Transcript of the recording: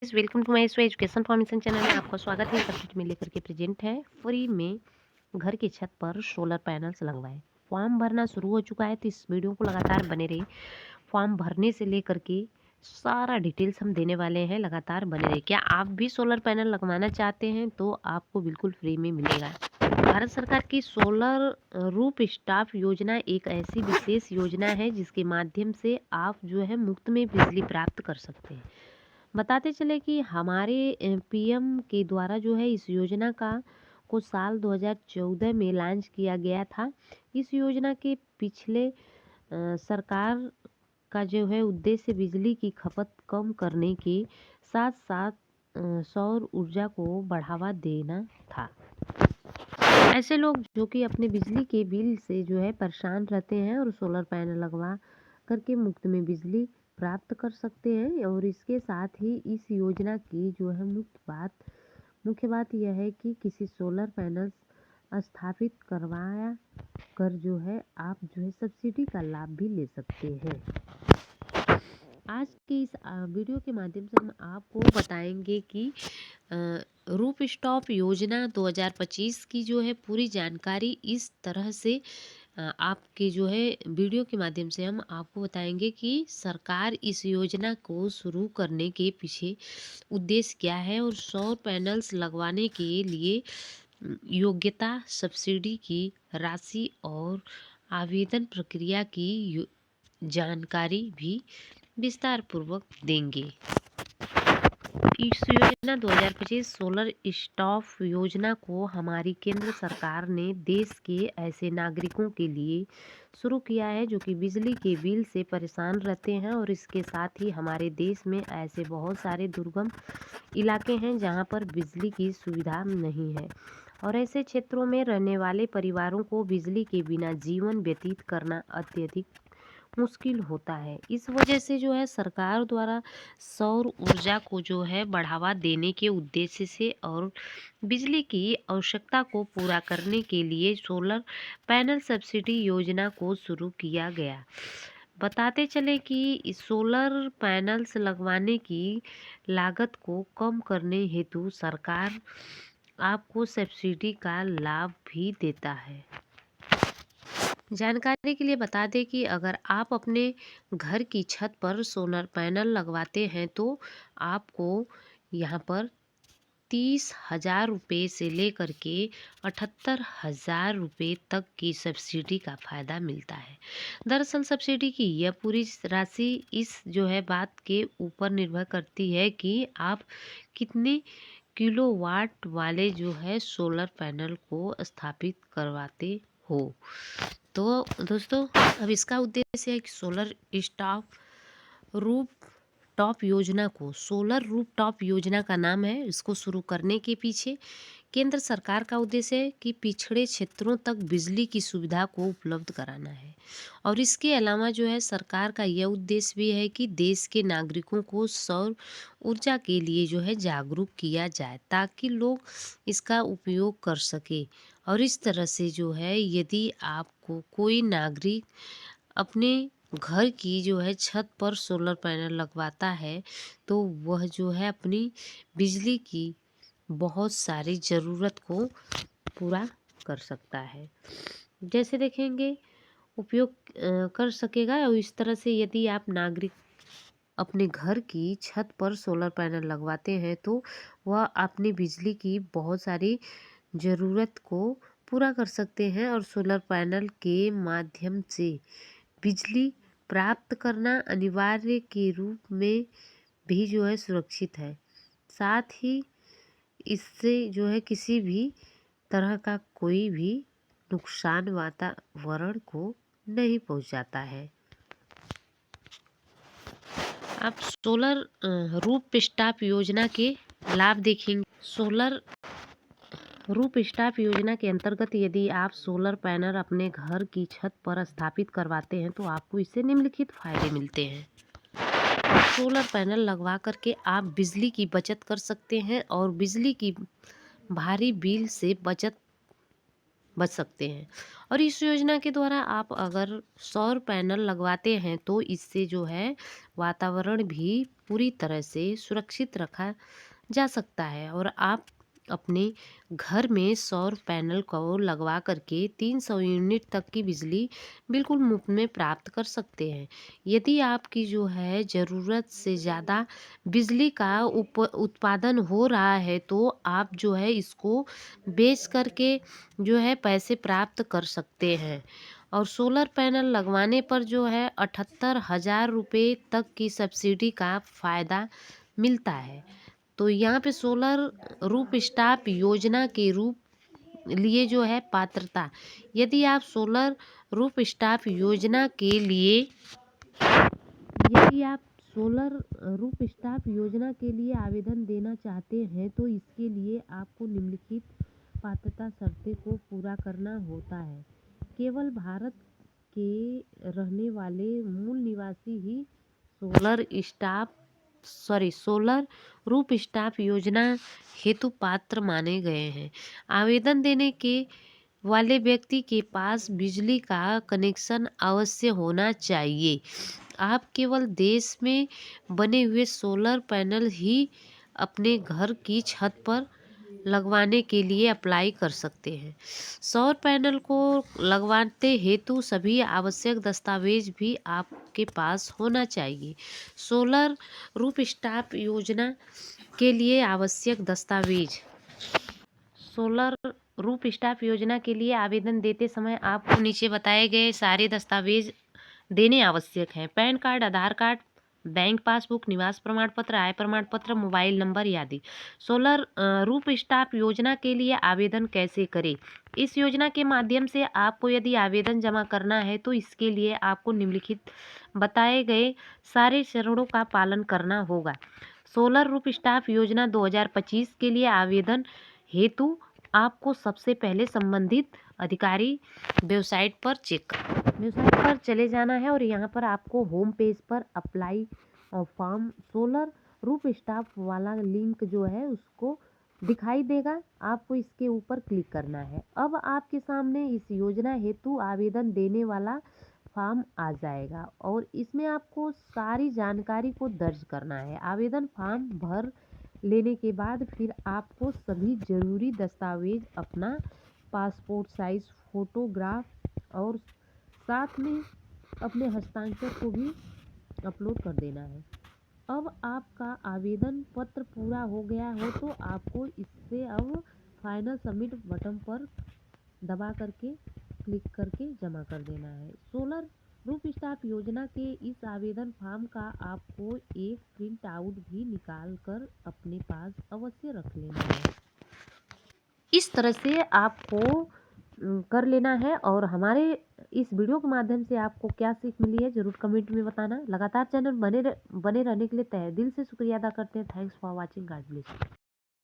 Welcome to my education formation channel में आपका स्वागत है। सब्जेक्ट में लेकर के प्रेजेंट है फ्री में घर की छत पर सोलर पैनल्स लगवाएं। फॉर्म भरना शुरू हो चुका है, तो इस वीडियो को लगातार बने रहिए। फॉर्म भरने से लेकर के सारा डिटेल्स हम देने वाले हैं, लगातार बने रहिए। क्या आप भी सोलर पैनल लगवाना चाहते हैं तो आपको बिल्कुल फ्री में मिलेगा। भारत सरकार की सोलर रूफ स्टाफ योजना एक ऐसी विशेष योजना है जिसके माध्यम से आप जो है मुफ्त में बिजली प्राप्त कर सकते हैं। बताते चले कि हमारे पीएम के द्वारा जो है इस योजना को साल 2014 में लॉन्च किया गया था। इस योजना के पिछले सरकार का जो है उद्देश्य बिजली की खपत कम करने के साथ साथ सौर ऊर्जा को बढ़ावा देना था। ऐसे लोग जो कि अपने बिजली के बिल से जो है परेशान रहते हैं और सोलर पैनल लगवा करके मुफ्त में बिजली प्राप्त कर सकते हैं। और इसके साथ ही इस योजना की जो है मुख्य बात यह है कि किसी सोलर पैनल स्थापित करवाया कर जो है आप जो है सब्सिडी का लाभ भी ले सकते हैं। आज की इस वीडियो के माध्यम से हम आपको बताएंगे कि रूफ स्टॉप योजना 2025 की जो है पूरी जानकारी इस तरह से आपके जो है वीडियो के माध्यम से हम आपको बताएंगे कि सरकार इस योजना को शुरू करने के पीछे उद्देश्य क्या है और सौर पैनल्स लगवाने के लिए योग्यता, सब्सिडी की राशि और आवेदन प्रक्रिया की जानकारी भी विस्तार पूर्वक देंगे। इस योजना 2025 सोलर स्टॉप योजना को हमारी केंद्र सरकार ने देश के ऐसे नागरिकों के लिए शुरू किया है जो कि बिजली के बिल से परेशान रहते हैं। और इसके साथ ही हमारे देश में ऐसे बहुत सारे दुर्गम इलाके हैं जहां पर बिजली की सुविधा नहीं है और ऐसे क्षेत्रों में रहने वाले परिवारों को बिजली के बिना जीवन व्यतीत करना अत्यधिक मुश्किल होता है। इस वजह से जो है सरकार द्वारा सौर ऊर्जा को जो है बढ़ावा देने के उद्देश्य से और बिजली की आवश्यकता को पूरा करने के लिए सोलर पैनल सब्सिडी योजना को शुरू किया गया। बताते चले कि इस सोलर पैनल्स लगवाने की लागत को कम करने हेतु सरकार आपको सब्सिडी का लाभ भी देता है। जानकारी के लिए बता दें कि अगर आप अपने घर की छत पर सोलर पैनल लगवाते हैं तो आपको यहाँ पर 30,000 रुपये से लेकर के 78,000 रुपये तक की सब्सिडी का फ़ायदा मिलता है। दरअसल सब्सिडी की यह पूरी राशि इस जो है बात के ऊपर निर्भर करती है कि आप कितने किलोवाट वाले जो है सोलर पैनल को स्थापित करवाते हो। तो दोस्तों, अब इसका उद्देश्य है कि सोलर रूफ टॉप योजना को सोलर रूफ टॉप योजना का नाम है। इसको शुरू करने के पीछे केंद्र सरकार का उद्देश्य है कि पिछड़े क्षेत्रों तक बिजली की सुविधा को उपलब्ध कराना है। और इसके अलावा जो है सरकार का यह उद्देश्य भी है कि देश के नागरिकों को सौर ऊर्जा के लिए जो है जागरूक किया जाए ताकि लोग इसका उपयोग कर सके। और इस तरह से जो है यदि आपको कोई नागरिक अपने घर की जो है छत पर सोलर पैनल लगवाता है तो वह जो है अपनी बिजली की बहुत सारी ज़रूरत को पूरा कर सकता है। जैसे देखेंगे उपयोग कर सकेगा। और इस तरह से यदि आप नागरिक अपने घर की छत पर सोलर पैनल लगवाते हैं तो वह अपनी बिजली की बहुत सारी ज़रूरत को पूरा कर सकते हैं। और सोलर पैनल के माध्यम से बिजली प्राप्त करना अनिवार्य के रूप में भी जो है सुरक्षित है। साथ ही इससे जो है किसी भी तरह का कोई भी नुकसान वातावरण को नहीं पहुंचाता है। आप सोलर रूफ स्टाफ योजना के लाभ देखेंगे। सोलर रूफ स्टाफ योजना के अंतर्गत यदि आप सोलर पैनल अपने घर की छत पर स्थापित करवाते हैं तो आपको इससे निम्नलिखित फायदे मिलते हैं। सोलर पैनल लगवा करके आप बिजली की बचत कर सकते हैं और बिजली की भारी बिल से बच सकते हैं। और इस योजना के द्वारा आप अगर सौर पैनल लगवाते हैं तो इससे जो है वातावरण भी पूरी तरह से सुरक्षित रखा जा सकता है और आप अपने घर में सौर पैनल को लगवा करके 300 यूनिट तक की बिजली बिल्कुल मुफ्त में प्राप्त कर सकते हैं। यदि आपकी जो है ज़रूरत से ज़्यादा बिजली का उत्पादन हो रहा है तो आप जो है इसको बेच करके जो है पैसे प्राप्त कर सकते हैं। और सोलर पैनल लगवाने पर जो है 78,000 रुपये तक की सब्सिडी का फ़ायदा मिलता है। तो यहाँ पे सोलर रूफ स्टाफ योजना के रूप लिए जो है पात्रता, यदि आप सोलर रूफ स्टाफ योजना के लिए यदि आप सोलर रूफ स्टाफ योजना के लिए आवेदन देना चाहते हैं तो इसके लिए आपको निम्नलिखित पात्रता शर्तें को पूरा करना होता है। केवल भारत के रहने वाले मूल निवासी ही सोलर रूफ स्टाफ योजना हेतु पात्र माने गए हैं। आवेदन देने के वाले व्यक्ति के पास बिजली का कनेक्शन अवश्य होना चाहिए। आप केवल देश में बने हुए सोलर पैनल ही अपने घर की छत पर लगवाने के लिए अप्लाई कर सकते हैं। सौर पैनल को लगवाते हेतु सभी आवश्यक दस्तावेज भी आपके पास होना चाहिए। सोलर रूफ स्टाफ योजना के लिए आवश्यक दस्तावेज। सोलर रूफ स्टाफ योजना के लिए आवेदन देते समय आपको नीचे बताए गए सारे दस्तावेज देने आवश्यक हैं। पैन कार्ड, आधार कार्ड, बैंक पासबुक, निवास प्रमाण पत्र, आय प्रमाण पत्र, मोबाइल नंबर आदि। सोलर रूफ स्टाफ योजना के लिए आवेदन कैसे करें? इस योजना के माध्यम से आपको यदि आवेदन जमा करना है तो इसके लिए आपको निम्नलिखित बताए गए सारे चरणों का पालन करना होगा। सोलर रूफ स्टाफ योजना 2025 के लिए आवेदन हेतु आपको सबसे पहले संबंधित अधिकारी वेबसाइट पर चले जाना है और यहाँ पर आपको होम पेज पर apply form solar roof staff वाला लिंक जो है उसको दिखाई देगा। आपको इसके ऊपर क्लिक करना है। अब आपके सामने इस योजना हेतु आवेदन देने वाला फॉर्म आ जाएगा और इसमें आपको सारी जानकारी को दर्ज करना है। आवेदन फॉर्म भर लेने के बाद फिर आपको सभी ज़रूरी दस्तावेज अपना पासपोर्ट साइज फोटोग्राफ और साथ में अपने हस्ताक्षर को भी अपलोड कर देना है। अब आपका आवेदन पत्र पूरा हो गया हो तो आपको इससे अब फाइनल सबमिट बटन पर दबा करके क्लिक करके जमा कर देना है। सोलर रूफ स्टाफ योजना के इस आवेदन फॉर्म का आपको एक प्रिंट आउट भी निकाल कर अपने पास अवश्य रख लेना है। इस तरह से आपको कर लेना है और हमारे इस वीडियो के माध्यम से आपको क्या सीख मिली है ज़रूर कमेंट में बताना। लगातार चैनल बने रहने के लिए तहे दिल से शुक्रिया अदा करते हैं। Thanks for watching. God bless.